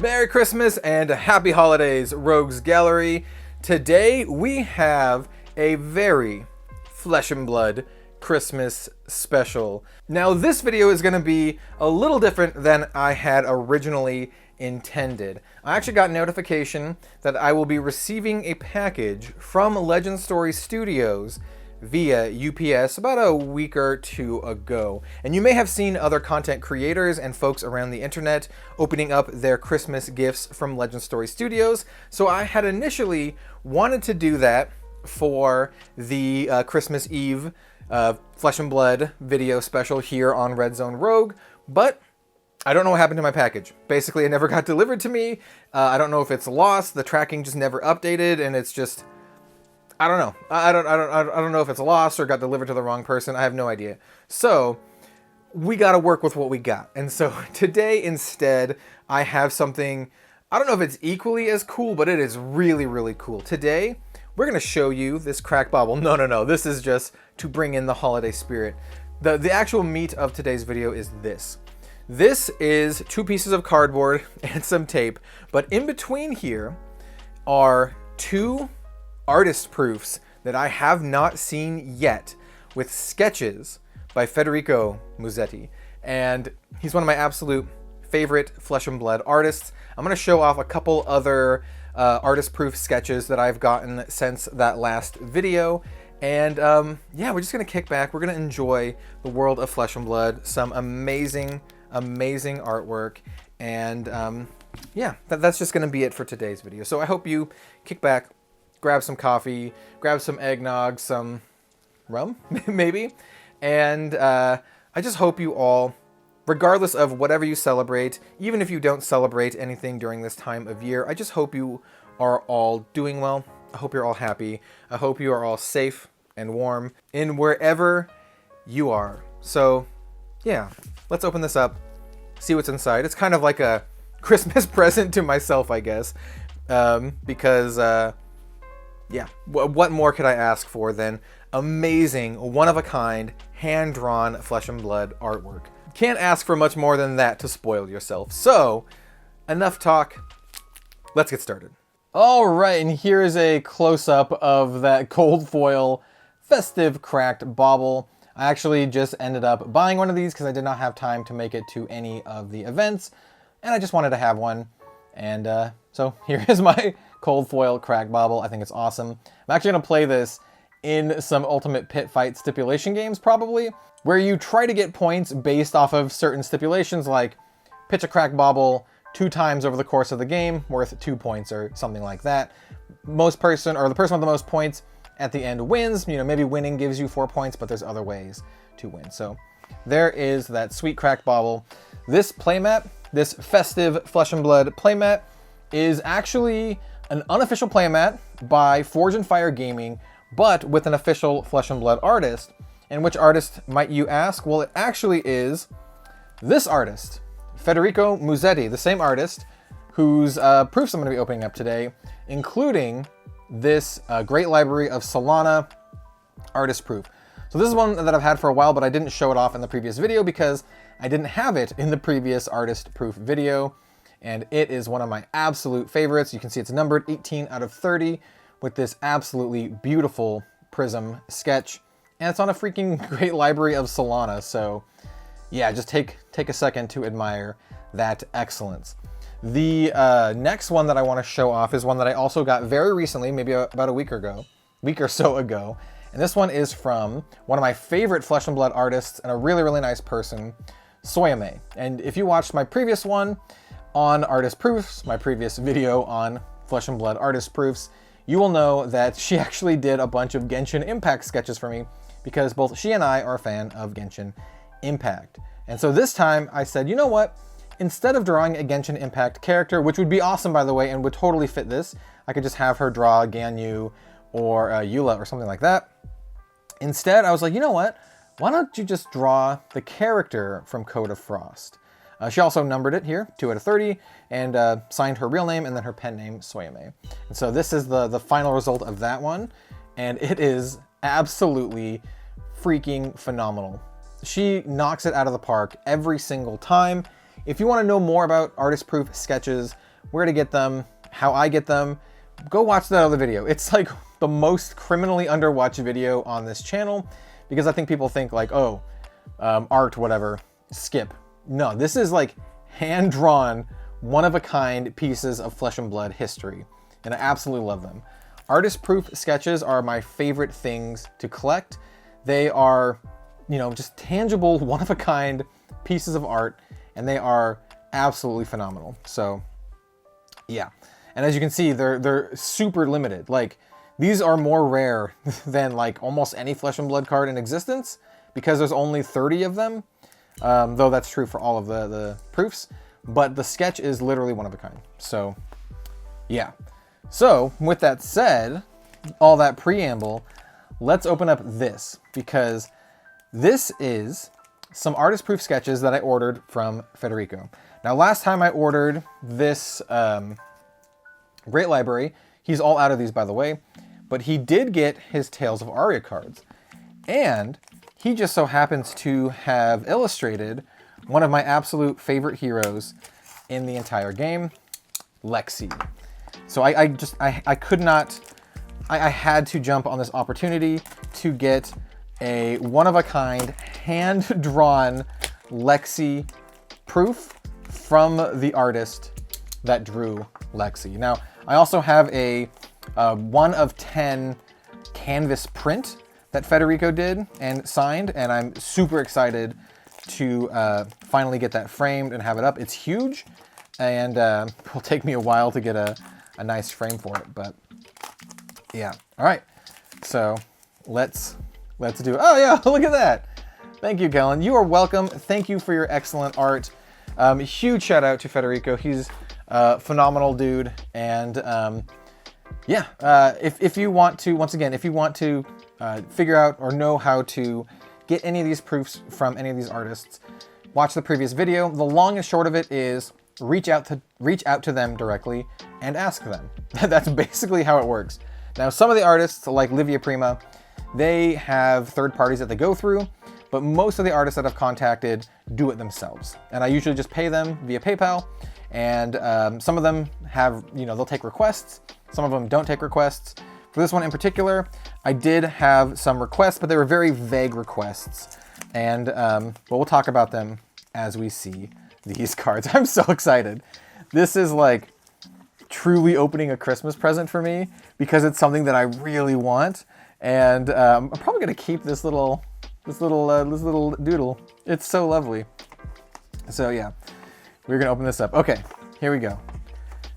Merry Christmas and Happy Holidays, Rogues Gallery. Today we have a very flesh and blood Christmas special. Now this video is going to be a little different than I had originally intended. I actually got notification that I will be receiving a package from Legend Story Studios via UPS about a week or two ago. And you may have seen other content creators and folks around the internet opening up their Christmas gifts from Legend Story Studios. So I had initially wanted to do that for the Christmas Eve Flesh and Blood video special here on Red Zone Rogue, but I don't know what happened to my package. Basically, it never got delivered to me. I don't know if it's lost. The tracking just never updated, and it's just, I don't know. I don't know if it's lost or got delivered to the wrong person. I have no idea. So we got to work with what we got. And so today instead, I have something, I don't know if it's equally as cool, but it is really, really cool. Today, we're going to show you this crack bauble. No. This is just to bring in the holiday spirit. The actual meat of today's video is this. This is 2 pieces of cardboard and some tape, but in between here are 2 artist proofs that I have not seen yet with sketches by Federico Musetti. And he's one of my absolute favorite flesh and blood artists. I'm going to show off a couple other artist proof sketches that I've gotten since that last video. And yeah, we're just going to kick back. We're going to enjoy the world of flesh and blood, some amazing artwork. And yeah, that's just going to be it for today's video. So I hope you kick back, grab some coffee, grab some eggnog, some rum, maybe. And I just hope you all, regardless of whatever you celebrate, even if you don't celebrate anything during this time of year, I just hope you are all doing well. I hope you're all happy. I hope you are all safe and warm in wherever you are. So yeah, let's open this up, see what's inside. It's kind of like a Christmas present to myself, I guess, because yeah, what more could I ask for than amazing, one-of-a-kind, hand-drawn flesh and blood artwork? Can't ask for much more than that to spoil yourself. So, enough talk, let's get started. All right, and here is a close-up of that cold foil festive cracked bauble. I actually just ended up buying one of these because I did not have time to make it to any of the events, and I just wanted to have one. And so here is my cold foil cracked bauble. I think it's awesome. I'm actually going to play this in some Ultimate Pit Fight stipulation games, probably, where you try to get points based off of certain stipulations, like pitch a cracked bauble 2 times over the course of the game, worth 2 points or something like that. The person with the most points at the end wins. You know, maybe winning gives you 4 points, but there's other ways to win. So there is that sweet cracked bauble. This playmat, this festive flesh and blood playmat, is actually an unofficial playmat by Forge and Fire Gaming, but with an official flesh and blood artist. And which artist might you ask? Well, it actually is this artist, Federico Musetti, the same artist whose proofs I'm going to be opening up today, including this great library of Solana artist proof. So this is one that I've had for a while, but I didn't show it off in the previous video because I didn't have it in the previous artist proof video. And it is one of my absolute favorites. You can see it's numbered 18 out of 30 with this absolutely beautiful prism sketch. And it's on a freaking great library of Solana. So yeah, just take a second to admire that excellence. The next one that I want to show off is one that I also got very recently, maybe about a week or so ago. And this one is from one of my favorite flesh and blood artists and a really, really nice person, Soyame. And if you watched my previous one on artist proofs, my previous video on flesh and blood artist proofs, you will know that she actually did a bunch of Genshin Impact sketches for me because both she and I are a fan of Genshin Impact. And so this time I said, you know what? Instead of drawing a Genshin Impact character, which would be awesome, by the way, and would totally fit this, I could just have her draw Ganyu or Eula or something like that. Instead, I was like, you know what? Why don't you just draw the character from Code of Frost? She also numbered it here, 2 out of 30, and signed her real name and then her pen name, Soyame. And so this is the final result of that one, and it is absolutely freaking phenomenal. She knocks it out of the park every single time. If you want to know more about artist proof sketches, where to get them, how I get them, go watch that other video. It's like the most criminally underwatched video on this channel because I think people think like, oh, art, whatever, skip. No, this is like hand-drawn, one-of-a-kind pieces of flesh and blood history, and I absolutely love them. Artist-proof sketches are my favorite things to collect. They are, you know, just tangible, one-of-a-kind pieces of art, and they are absolutely phenomenal. So, yeah. And as you can see, they're super limited. Like, these are more rare than like almost any flesh and blood card in existence because there's only 30 of them, though that's true for all of the proofs. But the sketch is literally one of a kind. So, yeah. So, with that said, all that preamble, let's open up this because this is some artist-proof sketches that I ordered from Federico. Now, last time I ordered this great library, he's all out of these, by the way, but he did get his Tales of Aria cards. And he just so happens to have illustrated one of my absolute favorite heroes in the entire game, Lexi. So I could not, I had to jump on this opportunity to get a one-of-a-kind, hand-drawn Lexi proof from the artist that drew Lexi. Now, I also have a 1 of 10 canvas print that Federico did and signed, and I'm super excited to finally get that framed and have it up. It's huge, and it'll take me a while to get a nice frame for it, but yeah. All right, so let's do it. Oh yeah, look at that. Thank you, Kellen. You are welcome. Thank you for your excellent art. Huge shout out to Federico. He's a phenomenal dude, and yeah, if you want to, once again, if you want to figure out or know how to get any of these proofs from any of these artists, watch the previous video. The long and short of it is reach out to them directly and ask them. That's basically how it works. Now, some of the artists, like Livia Prima, they have third parties that they go through, but most of the artists that I've contacted do it themselves. And I usually just pay them via PayPal, and some of them have, you know, they'll take requests. Some of them don't take requests. For this one in particular, I did have some requests, but they were very vague requests. And but we'll talk about them as we see these cards. I'm so excited. This is like truly opening a Christmas present for me because it's something that I really want. And I'm probably gonna keep this little doodle. It's so lovely. So yeah, we're gonna open this up. Okay, here we go.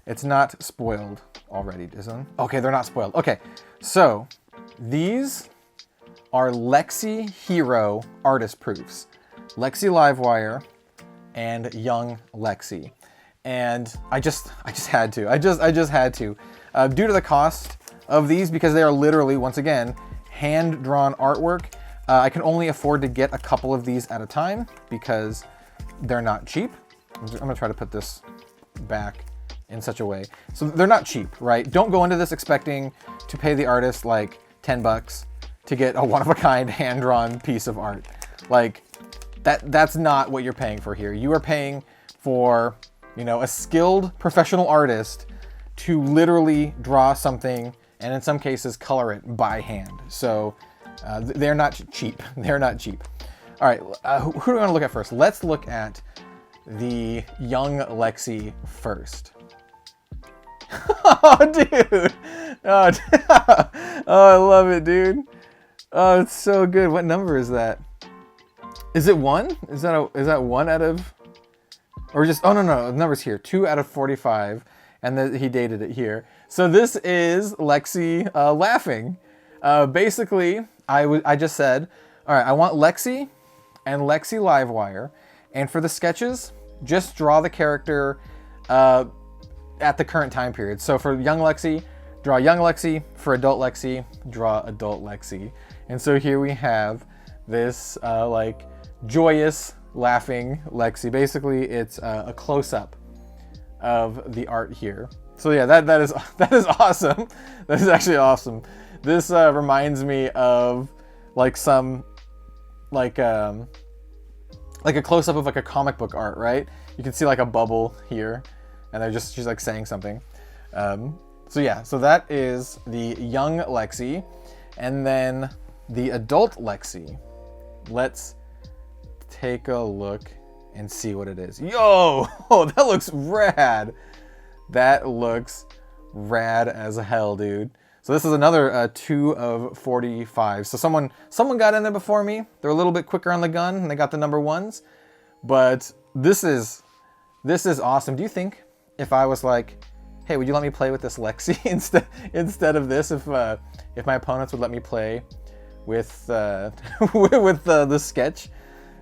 It's not spoiled already, isn't it? Okay, they're not spoiled. Okay, so these are Lexi Hero artist proofs. Lexi Livewire and Young Lexi. And I just had to. I just had to. Due to the cost of these, because they are literally, once again, hand-drawn artwork, I can only afford to get a couple of these at a time because they're not cheap. I'm gonna try to put this back in such a way. So they're not cheap, right? Don't go into this expecting to pay the artist like 10 bucks to get a one-of-a-kind hand-drawn piece of art. Like, that's not what you're paying for here. You are paying for, you know, a skilled professional artist to literally draw something and in some cases color it by hand. So they're not cheap. They're not cheap. All right, who do we want to look at first? Let's look at the Young Lexi first. Oh, dude. Oh, oh, I love it, dude. Oh, it's so good. What number is that? Is it 1? Is that 1 out of, or just, oh no, the number's here. 2 out of 45, and then he dated it here. So this is Lexi laughing. Basically, I just said, all right, I want Lexi and Lexi Livewire, and for the sketches, just draw the character at the current time period. So for Young Lexi, draw Young Lexi. For Adult Lexi, draw Adult Lexi. And so here we have this like joyous laughing Lexi. Basically, it's a close-up of the art here. So yeah, that is awesome. That is actually awesome. This reminds me of like some like a close-up of like a comic book art, right? You can see like a bubble here. and she's like saying something. So yeah, so that is the young Lexi, and then the adult Lexi. Let's take a look and see what it is. Yo, oh, that looks rad. That looks rad as hell, dude. So this is another 2 of 45. So someone got in there before me. They're a little bit quicker on the gun, and they got the number 1s. But this is awesome. Do you think if I was like, hey, would you let me play with this Lexi instead of this? If my opponents would let me play with with the sketch,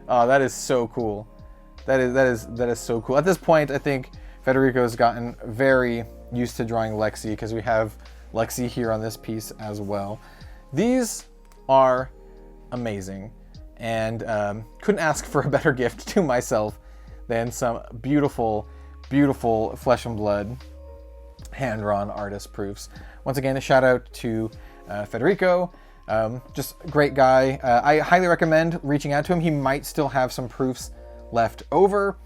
oh, that is so cool. That is so cool. At this point, I think Federico's gotten very used to drawing Lexi because we have Lexi here on this piece as well. These are amazing, and couldn't ask for a better gift to myself than some beautiful, beautiful flesh and blood hand-drawn artist proofs. Once again, a shout out to Federico. Just great guy. I highly recommend reaching out to him. He might still have some proofs left over.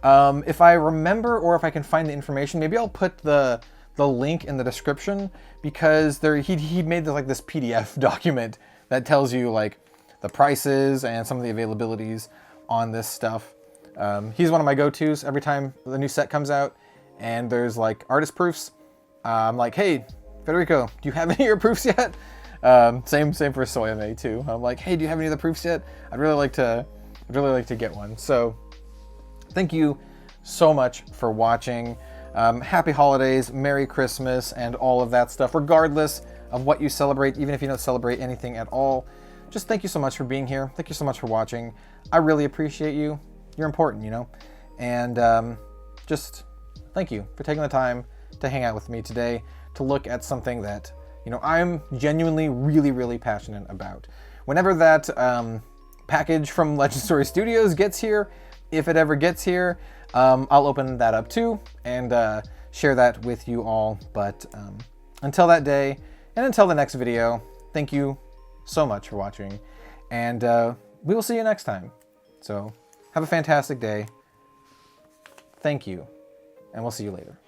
If I remember, or if I can find the information, maybe I'll put the link in the description, because he made this PDF document that tells you like the prices and some of the availabilities on this stuff. He's one of my go-tos every time the new set comes out and there's like artist proofs. I'm like, hey, Federico, do you have any of your proofs yet? Same for Soyame too. I'm like, hey, do you have any of the proofs yet? I'd really like to get one. So thank you so much for watching. Happy holidays, Merry Christmas, and all of that stuff, regardless of what you celebrate, even if you don't celebrate anything at all. Just thank you so much for being here. Thank you so much for watching. I really appreciate you. You're important, you know? And just thank you for taking the time to hang out with me today, to look at something that, you know, I'm genuinely really, really passionate about. Whenever that package from Legend Story Studios gets here, if it ever gets here, I'll open that up too and share that with you all. But until that day, and until the next video, thank you so much for watching, and we will see you next time. So have a fantastic day. Thank you, and we'll see you later.